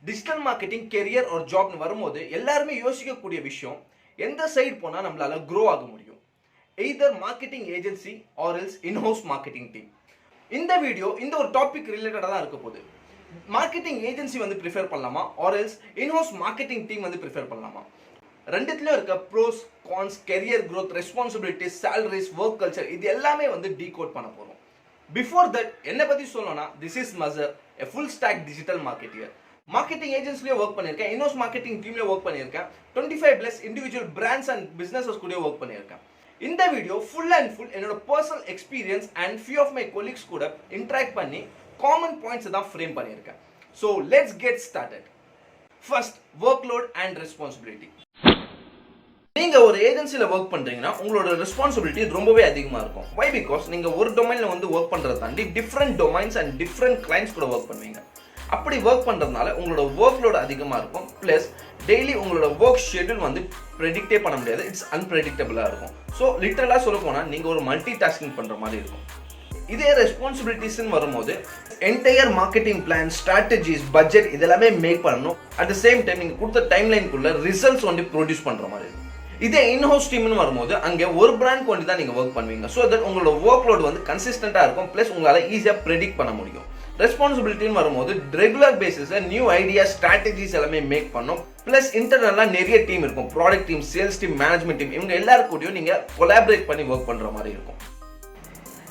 Digital marketing career ஒரு ஜாப்னு வரும்போது எல்லாருமே யோசிக்கக்கூடிய விஷயம் எந்த சைடு போனால் நம்மளால க்ரோ ஆக முடியும். Either marketing agency or else in house marketing team. இந்த வீடியோ இந்த ஒரு டாபிக் ரிலேட்டடாக தான் இருக்க போகுது. மார்க்கெட்டிங் ஏஜென்சி வந்து ப்ரிஃபர் பண்ணலாமா or else in house marketing team வந்து ப்ரிஃபர் பண்ணலாமா? ரெண்டுத்துலையும் இருக்க pros cons, career growth, responsibilities, salaries, work culture இது எல்லாமே வந்து டீகோட் பண்ண போகிறோம். பிஃபோர் தட் என்னை பற்றி சொல்லணும்னா திஸ் இஸ் மசர், a full stack digital marketeer. Marketing ஏஜென்சிலேயே ஒர்க் பண்ணியிருக்கேன், இன்ஹவுஸ் மார்க்கெட்டிங் டீம்லேயே ஒர்க் பண்ணியிருக்கேன், 25+ இண்டிவிஜுவல் பிராண்ட்ஸ் அண்ட் பிஸ்னஸஸ் கூட ஒர்க் பண்ணியிருக்கேன். இந்த வீடியோ ஃபுல் அண்ட் ஃபுல் என்னோட personal experience and few of my colleagues கூட இன்ட்ராக்ட் பண்ணி காமன் பாயிண்ட்ஸ் தான் ஃப்ரேம் பண்ணியிருக்கேன். So let's get started. First, workload and responsibility. நீங்க ஒரு ஏஜென்சில ஒர்க் பண்றீங்கன்னா உங்களோட ரெஸ்பான்சிபிலிட்டி ரொம்பவே அதிகமா இருக்கும். வை? பிகாஸ் நீங்க ஒரு டொமைன்ல வந்து ஒர்க் பண்றத தாண்டி different domains and different clients கூட ஒர்க் பண்ணுவீங்க. அப்படி ஒர்க் பண்றதுனால உங்களோட ஒர்க் லோட் அதிகமா இருக்கும். பிளஸ் டெய்லி உங்களோட ஒர்க் ஷெட்யூல் வந்து ப்ரெடிக்டே பண்ண முடியாது, இட்ஸ் அன்பிரெடிக்டபிளா இருக்கும். ஸோ லிட்டரலா சொல்ல போனா நீங்க ஒரு மல்டி டாஸ்கிங் பண்ற மாதிரி இருக்கும். இதே ரெஸ்பான்சிபிலிட்டிஸ் வரும்போது entire marketing plan, strategies, budget இதெல்லாமே மேக் பண்ணணும். அட் த சேம் டைம் நீங்க கொடுத்த டைம் லைனுக்குள்ள ரிசல்ட்ஸ் வந்து ப்ரொடியூஸ் பண்ற மாதிரி இருக்கும். இதே இன்ஹவுஸ் டீம்னு வரும்போது அங்கே ஒரு பிராண்ட் கொண்டு தான் நீங்கள் ஒர்க் பண்ணுவீங்க. ஸோ தட் உங்களோட ஒர்க் லோட் வந்து கன்சிஸ்டண்டாக இருக்கும். ப்ளஸ் உங்களால் ஈஸியாக ப்ரெடிக்ட் பண்ண முடியும். ரெஸ்பான்சிபிலிட்டின்னு வரும்போது ரெகுலர் பேசிஸில் நியூ ஐடியா, ஸ்ட்ராட்டஜிஸ் எல்லாமே மேக் பண்ணும். ப்ளஸ் இன்டர்னலாக நிறைய டீம் இருக்கும், product team, sales team, management team, இவங்க எல்லாருக்கூடயும் நீங்கள் கொலாபரேட் பண்ணி ஒர்க் பண்ணுற மாதிரி இருக்கும்.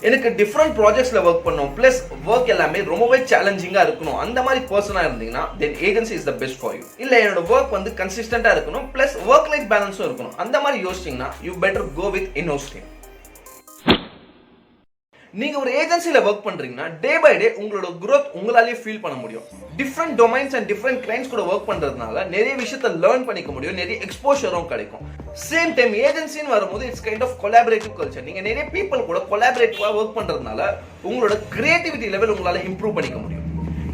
எனக்கு டிஃப்ரெண்ட் ப்ராஜெக்ட்ஸ்ல ஒர்க் பண்ணணும், பிளஸ் ஒர்க் எல்லாமே ரொம்பவே சேலஞ்சிங்கா இருக்கணும், அந்த மாதிரி பர்சனா இருந்தீங்கன்னா then agency is the best for you. இல்ல என்னோட ஒர்க் வந்து கன்சிஸ்டன்டா இருக்கணும், பிளஸ் ஒர்க் லைஃப் பேலன்ஸும் இருக்கணும், அந்த மாதிரி யோசிச்சீங்கன்னா you better go with inhouse team. நீங்க ஒரு ஏஜென்சில ஒர்க் பண்றீங்கன்னா டே பை டே உங்களோட growth உங்களாலேயே ஃபீல் பண்ண முடியும். Different domains and different clients கூட ஒர்க் பண்றதுனால நிறைய விஷயத்தை லேர்ன் பண்ணிக்க முடியும், நிறைய எக்ஸ்போஷரும் கிடைக்கும். சேம் டைம் ஏஜென்சின்னு வரும்போது it's kind of collaborative culture. நீங்க நிறைய பீப்புள் கூட கொலாபரேட்டிவா ஒர்க் பண்றதுனால உங்களோட கிரியேட்டிவிட்டி லெவல் உங்களால இம்ப்ரூவ் பண்ணிக்க முடியும்.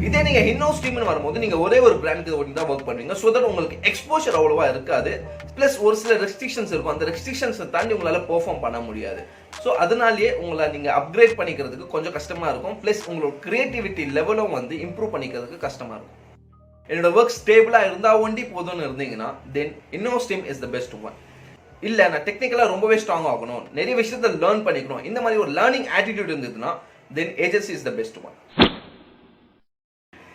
இதே நீங்க இன்ஹவுஸ் டீம்னு வரும்போது நீங்க ஒரே ஒரு பிராண்டுக்கு ஒட்டி தான் ஒர்க் பண்ணுவீங்க. ஸோ தட் உங்களுக்கு எக்ஸ்போஷர் அவ்வளவா இருக்காது. பிளஸ் ஒரு சில ரெஸ்ட்ரிக்ஷன்ஸ் இருக்கும், அந்த ரெஸ்ட்ரிக்ஷன்ஸை தாண்டி உங்களால பெர்ஃபார்ம் பண்ண முடியாது. ஸோ அதனாலேயே உங்களை நீங்க அப்கிரேட் பண்ணிக்கிறதுக்கு கொஞ்சம் கஷ்டமா இருக்கும். பிளஸ் உங்களோட கிரியேட்டிவிட்டி லெவலும் வந்து இம்ப்ரூவ் பண்ணிக்கிறதுக்கு கஷ்டமா இருக்கும். என்னோட ஒர்க் ஸ்டேபிளா இருந்தா ஒண்டி போதும்னு இருந்தீங்கன்னா then inhouse team is the best one. இல்ல நான் டெக்னிக்கலா ரொம்பவே ஸ்ட்ராங் ஆகணும், நிறைய விஷயத்தை லேர்ன் பண்ணிக்கணும், இந்த மாதிரி ஒரு லேர்னிங் ஆட்டிடியூட் இருந்ததுன்னா then agency is the best one.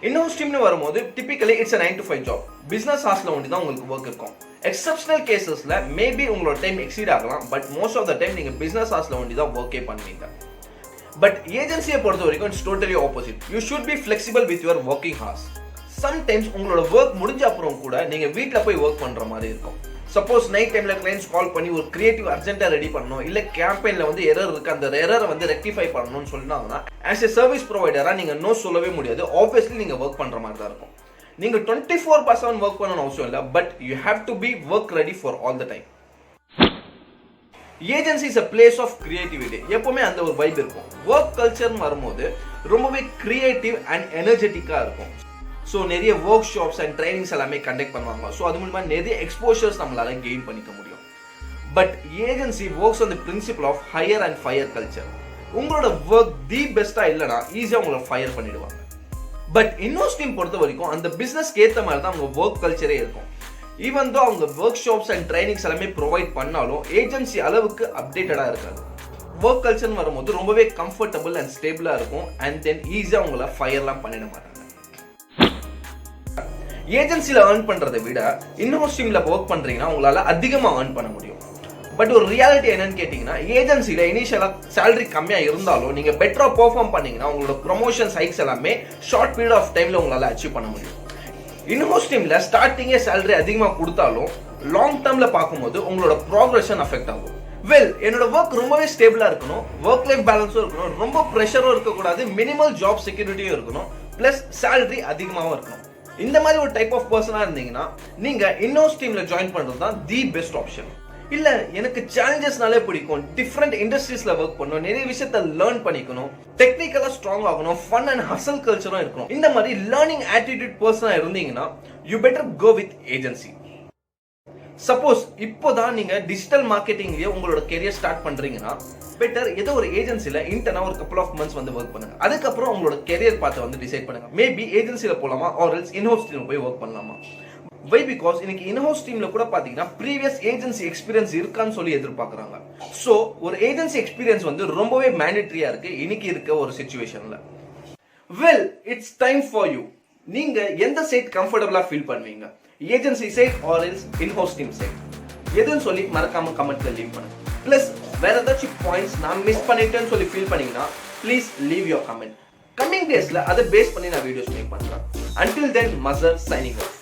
Inhouse டீம்னு வரும்போது typically it's 9 to 5 job. Business ஹார்ஸ்ல ஒண்டி தான் உங்களுக்கு ஒர்க் இருக்கும். எக்ஸப்ஷனல் கேசஸ்ல மேபி உங்களோட டைம் எக்ஸீட் ஆகலாம், but most of the time நீங்க பிசினஸ் ஹார்ஸ்ல ஒண்டி தான் ஒர்க்கே பண்ணுவீங்க. பட் ஏஜென்சியை பொறுத்த வரைக்கும் it's totally opposite. You should be flexible with your working hours. Sometimes உங்களோட ஒர்க் முடிஞ்ச அப்புறம் கூட நீங்க வீட்டில் போய் ஒர்க் பண்ற மாதிரி இருக்கும். சப்போஸ் நைட் டைம்ல கிளைண்ட்ஸ் கால் பண்ணி ஒரு கிரியேட்டிவ் அர்ஜென்ட்டா ரெடி பண்ணணும், இல்ல கேம்பெயின்ல வந்து எரர் இருக்கு, அந்த எரரை வந்து ரெக்டிஃபை பண்ணணும்னு சொன்னாங்கன்னா ஆஸ் எ சர்வீஸ் ப்ரொவைடரா நீங்க நோ சொல்லவே முடியாது. ஆப்வியஸ்லி நீங்க ஒர்க் பண்ற மாதிரி தான் இருக்கும். நீங்க 24/7 ஒர்க் பண்ணணும் அவசியம் இல்லை, but you have to be work ready for all the time. Agency is a place of creativity. எப்பவுமே அந்த ஒரு வைப் இருக்கும். ஒர்க் கல்ச்சர்னு வரும்போது ரொம்பவே கிரியேட்டிவ் அண்ட் எனர்ஜெட்டிக்கா இருக்கும். ஸோ நிறைய ஒர்க் ஷாப்ஸ் அண்ட் ட்ரைனிங்ஸ் எல்லாமே கண்டக்ட் பண்ணுவாங்க. ஸோ அது மூலமா நிறைய எக்ஸ்போஷர்ஸ் நம்மளால கெயின் பண்ணிக்க முடியும். But agency works on the principle of hire and fire culture. உங்களோட ஒர்க் தி பெஸ்டா இல்லைனா ஈஸியாக உங்களை ஃபயர் பண்ணிடுவாங்க. பட் இன்ஹவுஸ் டீம் பொறுத்த வரைக்கும் அந்த பிசினஸ்க்கு ஏற்ற மாதிரி தான் அவங்க ஒர்க் கல்ச்சரே இருக்கும். ஈவன் தோ அவங்க ஒர்க் ஷாப்ஸ் அண்ட் ட்ரைனிங்ஸ் எல்லாமே ப்ரொவைட் பண்ணாலும் ஏஜென்சி அளவுக்கு அப்டேட்டடா இருக்காது. ஒர்க் கல்ச்சர்னு வரும்போது ரொம்பவே கம்ஃபர்டபுள் அண்ட் ஸ்டேபிளா இருக்கும். அண்ட் தென் ஈஸியாக உங்களை ஃபயர்லாம் பண்ணிட மாட்டாங்க. ஏஜென்சில ஏர்ன் பண்றதை விட இன்ஹவுஸ் டீம்ல ஒர்க் பண்றீங்கன்னா உங்களால அதிகமா ஏர்ன் பண்ண முடியும். பட் ஒரு ரியாலிட்டி என்னன்னு கேட்டீங்கன்னா ஏஜென்சில இனிஷியலா சேலரி கம்மியா இருந்தாலும் நீங்க பெட்டரா பெர்ஃபார்ம் பண்ணீங்கன்னா உங்களோட ப்ரொமோஷன் ஹைக்ஸ் எல்லாமே ஷார்ட் பீரியட் ஆஃப் டைம்ல உங்களால அச்சீவ் பண்ண முடியும். இன்ஹவுஸ் டீம்ல ஸ்டார்டிங்கே சேலரி அதிகமா கொடுத்தாலும் லாங் டேர்ம்ல பார்க்கும்போது உங்களோட ப்ராக்ரஷன் அஃபெக்ட் ஆகும். வெல், என்னோட ஒர்க் ரொம்பவே ஸ்டேபிளா இருக்கணும், ஒர்க் லைஃப் பேலன்ஸும் இருக்கணும், ரொம்ப ப்ரெஷரும் இருக்கக்கூடாது, மினிமல் ஜாப் செக்யூரிட்டியும் இருக்கணும், பிளஸ் சேலரி அதிகமாகவும் இருக்கணும். இந்த மாதிரி ஒரு டைப் ஆஃப் பர்சனா இருந்தீங்கன்னா நீங்க இன்ஹவுஸ் டீம்ல ஜாயின் பண்றது தான் தி பெஸ்ட் ஆப்ஷன். இல்ல எனக்கு சேலஞ்சஸ்னாலே பிடிக்கும், டிஃப்ரெண்ட் இண்டஸ்ட்ரீஸ்ல ஒர்க் பண்ணணும், நிறைய விஷயத்தை லேர்ன் பண்ணிக்கணும், டெக்னிக்கலா ஸ்ட்ராங் ஆகணும், ஃபன் அண்ட் ஹசல் கல்ச்சரும் இருக்கணும், இந்த மாதிரி லேர்னிங் ஆட்டிடியூட் பர்சனா இருந்தீங்கன்னா you better go with agency. Suppose இப்போதான் நீங்க டிஜிட்டல் மார்க்கெட்டிங்லயே உங்களோட கெரியர் ஸ்டார்ட் பண்றீங்கன்னா பெட்டர் ஏதோ ஒரு ஏஜென்சில இன்டர்னா ஒரு கப்பல் ஆஃப் மந்த்ஸ் வந்து ஒர்க் பண்ணுங்க. அதுக்கப்புறம் உங்களோட கெரியர் பார்த்து வந்து டிசைட் பண்ணுங்க. மேபி ஏஜென்சில போலாமா ஆர் எல்ஸ் இன்ஹவுஸ் டீம் போய் ஒர்க் பண்ணலாமா. வை பிகாஸ் இன்னைக்கு இன்ஹவுஸ் டீம்ல கூட பாத்தீங்கன்னா ப்ரீவியஸ் ஏஜென்சி எக்ஸ்பீரியன்ஸ் இருக்கான்னு சொல்லி எதிர்பார்க்கறாங்க. சோ ஒரு ஏஜென்சி எக்ஸ்பீரியன்ஸ் வந்து ரொம்பவே மேண்டேட்டரியா இருக்கு இன்னைக்கு இருக்க ஒரு சிச்சுவேஷன்ல. Well it's time for you. நீங்க எந்த சைட் கம்ஃபர்டபுளா ஃபீல் பண்ணுவீங்க? Agency side or else in-house team side? எதுன்னு சொல்லி மறக்காம கமெண்ட்ல லீவ் பண்ணுங்க. பிளஸ் வேற ஏதாச்சும் பாயிண்ட்ஸ் நான் மிஸ் பண்ணிட்டேன்னு சொல்லி ஃபீல் பண்ணீங்கன்னா please leave your comment. Coming டேஸ்ல அதை பேஸ் பண்ணி நான் வீடியோஸ் மேக் பண்றேன். Until then, Mazhar signing off.